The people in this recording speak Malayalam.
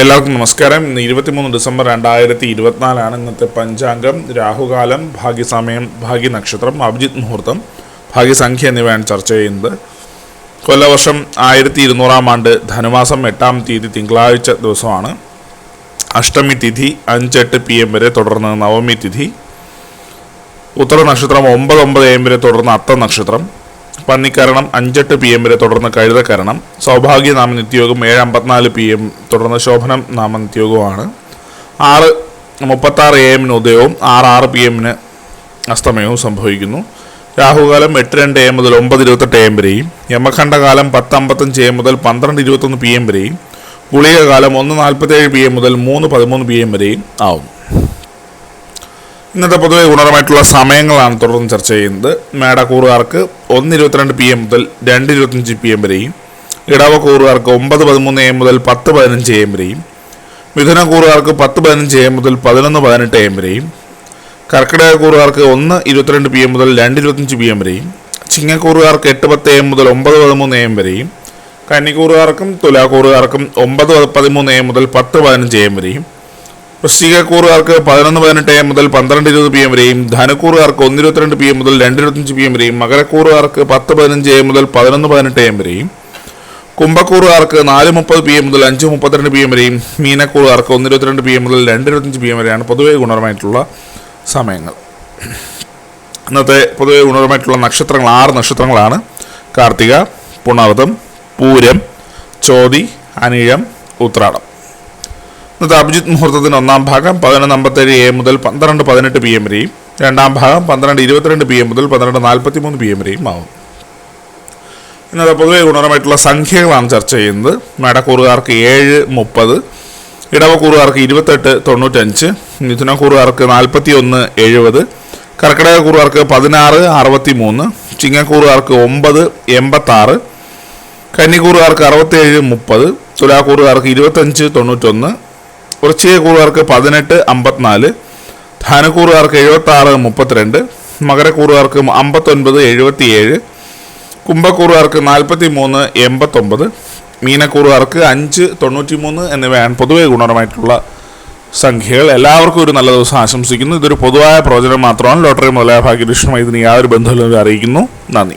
എല്ലാവർക്കും നമസ്കാരം. ഇന്ന് 23 ഡിസംബർ 2024 ഇന്നത്തെ പഞ്ചാംഗം. രാഹുകാലം, ഭാഗ്യസമയം, ഭാഗ്യനക്ഷത്രം, അഭിജിത്ത് മുഹൂർത്തം, ഭാഗ്യസംഖ്യ എന്നിവയാണ് ചർച്ച ചെയ്യുന്നത്. കൊല്ലവർഷം 1200 ആണ്ട് ധനുമാസം 8-ാം തീയതി തിങ്കളാഴ്ച ദിവസമാണ്. അഷ്ടമി തിഥി 5-8 PM വരെ തുടർന്ന് നവമി തിഥി. ഉത്തര നക്ഷത്രം 9-9 AM വരെ തുടർന്ന് അത്ത നക്ഷത്രം. പന്നിക്കരണം 5-8 PM വരെ തുടർന്ന് കഴുതക്കരണം. സൗഭാഗ്യ നാമ നിത്യയോഗം 7:54 PM തുടർന്ന് ശോഭനം നാമ നിത്യയോഗമാണ്. 6:36 AM ഉദയവും 6:06 PM അസ്തമയവും സംഭവിക്കുന്നു. രാഹുകാലം 8:02 AM മുതൽ 9:28 AM വരെയും, യമഖണ്ഡകാലം 10:55 AM മുതൽ 12:21 PM വരെയും, ഗുളികകാലം 1:47 PM മുതൽ 3:13 PM വരെയും ആവുന്നു. ഇന്നത്തെ പൊതുവെ ഗുണപരമായിട്ടുള്ള സമയങ്ങളാണ് തുടർന്ന് ചർച്ച ചെയ്യുന്നത്. മേടക്കൂറുകാർക്ക് 1:22 PM മുതൽ 2:25 PM വരെയും, ഇടവക്കൂറുകാർക്ക് 9:13 AM മുതൽ 10:15 AM വരെയും, മിഥുനക്കൂറുകാർക്ക് 10:15 AM മുതൽ 11:18 AM വരെയും, കർക്കിടകക്കൂറുകാർക്ക് 1:22 PM മുതൽ 2:25 PM വരെയും, ചിങ്ങക്കൂറുകാർക്ക് 8:10 AM മുതൽ 9:13 AM വരെയും, കന്നിക്കൂറുകാർക്കും തുലാക്കൂറുകാർക്കും 9:13 AM മുതൽ 10:15 AM വരെയും, വൃശ്ചികക്കൂറുകാർക്ക് 11:18 AM മുതൽ 12:20 PM വരെയും, ധനുക്കൂറുകാർക്ക് 1:22 PM മുതൽ 2:25 PM വരെയും, മകരക്കൂറുകാർക്ക് 10:15 AM മുതൽ 11:18 AM വരെയും, കുംഭക്കൂറുകാർക്ക് 4:30 PM മുതൽ 5:32 PM വരെയും, മീനക്കൂറുകാർക്ക് 1:22 PM മുതൽ 2:25 PM വരെയാണ് പൊതുവെ ഗുണപരമായിട്ടുള്ള സമയങ്ങൾ. ഇന്നത്തെ പൊതുവെ ഗുണപരമായിട്ടുള്ള നക്ഷത്രങ്ങൾ 6 നക്ഷത്രങ്ങളാണ്. കാർത്തിക, പുണർതം, പൂരം, ചോതി, അനിഴം, ഉത്രാടം. ഇന്നത്തെ അഭിജിത്ത് മുഹൂർത്തത്തിന് 1-ാം ഭാഗം 11:57 AM മുതൽ 12:18 PM വരെയും, 2-ാം ഭാഗം 12:22 PM മുതൽ 12:43 PM വരെയും ആവും. ഇന്നത്തെ പൊതുവെ ഗുണപരമായിട്ടുള്ള സംഖ്യകളാണ് ചർച്ച ചെയ്യുന്നത്. മേടക്കൂറുകാർക്ക് 7:30, ഇടവക്കൂറുകാർക്ക് 28:95, മിഥുനക്കൂറുകാർക്ക് 41:70, കർക്കിടകക്കൂറുകാർക്ക് 16:63, ചിങ്ങക്കൂറുകാർക്ക് 9:86, കന്നിക്കൂറുകാർക്ക് 67:30, തുലാക്കൂറുകാർക്ക് 25:91, വൃശ്ചികക്കൂറുകാർക്ക് 18:54, ധനുക്കൂറുകാർക്ക് 76:32, മകരക്കൂറുകാർക്ക് 59:77, കുംഭക്കൂറുകാർക്ക് 43:89, മീനക്കൂറുകാർക്ക് 5:93 എന്നിവയാണ് പൊതുവെ ഗുണപരമായിട്ടുള്ള സംഖ്യകൾ. എല്ലാവർക്കും ഒരു നല്ല ദിവസം ആശംസിക്കുന്നു. ഇതൊരു പൊതുവായ പ്രവചനം മാത്രമാണ്. ലോട്ടറി മുതലായ ഭാഗ്യദൃഷ്ടമായി ഇതിന് യാതൊരു ബന്ധവും അറിയിക്കുന്നു. നന്ദി.